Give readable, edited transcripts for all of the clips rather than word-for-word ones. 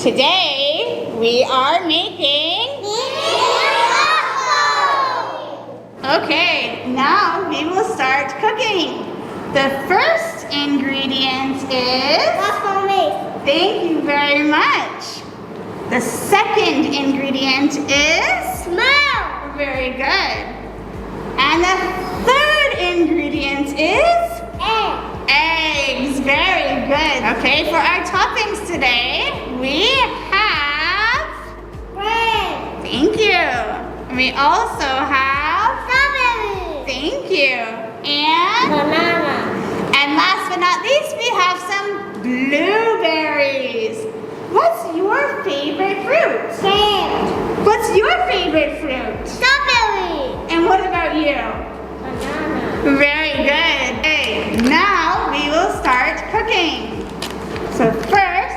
Today we are making waffles. Okay, now we will start cooking. The first ingredient is waffle mix. Thank you very much. The second ingredient is smell. Very good. And the third ingredient is eggs. Very good. Okay, for our toppings today, we have bread. Thank you. We also have strawberries. Thank you. And banana. And last but not least, we have some blueberries. What's your favorite fruit? Sand. What's your favorite fruit? Strawberry. And what about you? Banana. Very good. Okay, now we will start cooking. So first,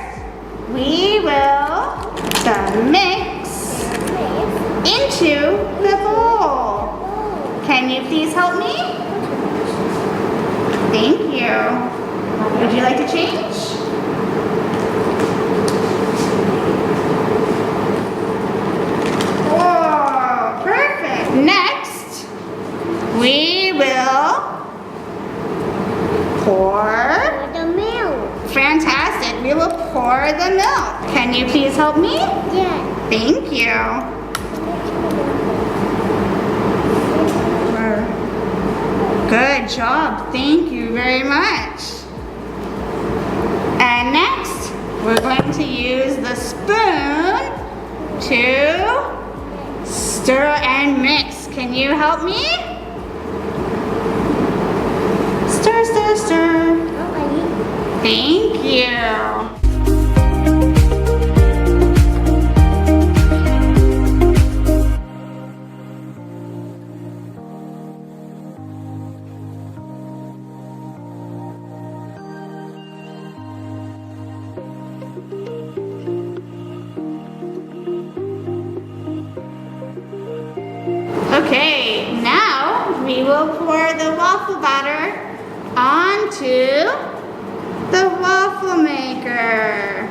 we will mix into the bowl. Can you please help me? Thank you. Would you like to change? Oh, perfect. Next, we will pour the milk. Fantastic. We will pour the milk. Can you please help me? Yes. Thank you. Good job. Thank you very much. And next, we're going to use the spoon to stir and mix. Can you help me? Stir, stir, stir. Thank you. Okay, now we will pour the waffle batter onto the waffle maker.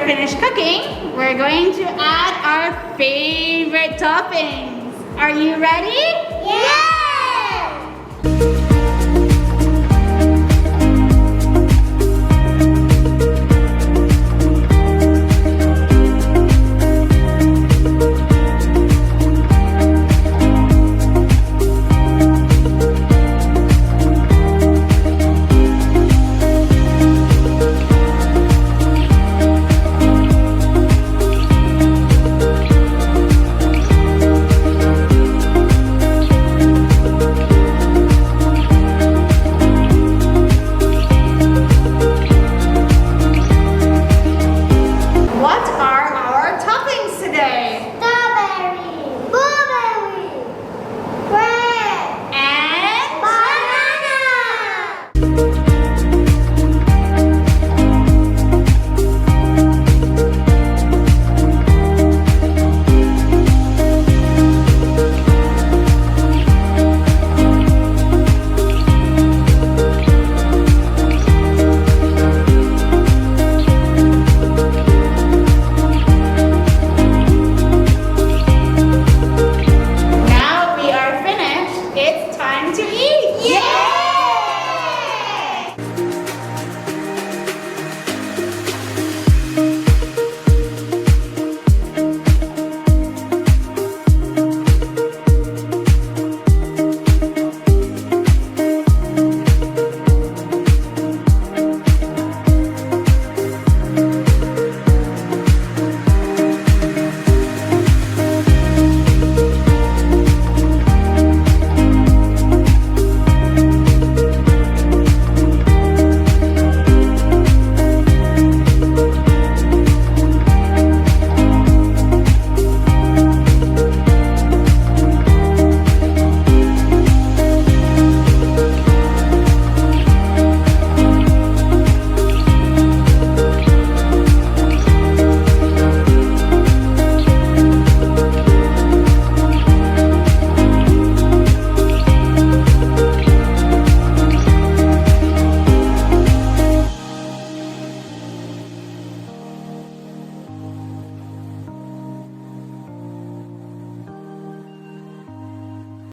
Finished cooking, we're going to add our favorite toppings. Are you ready?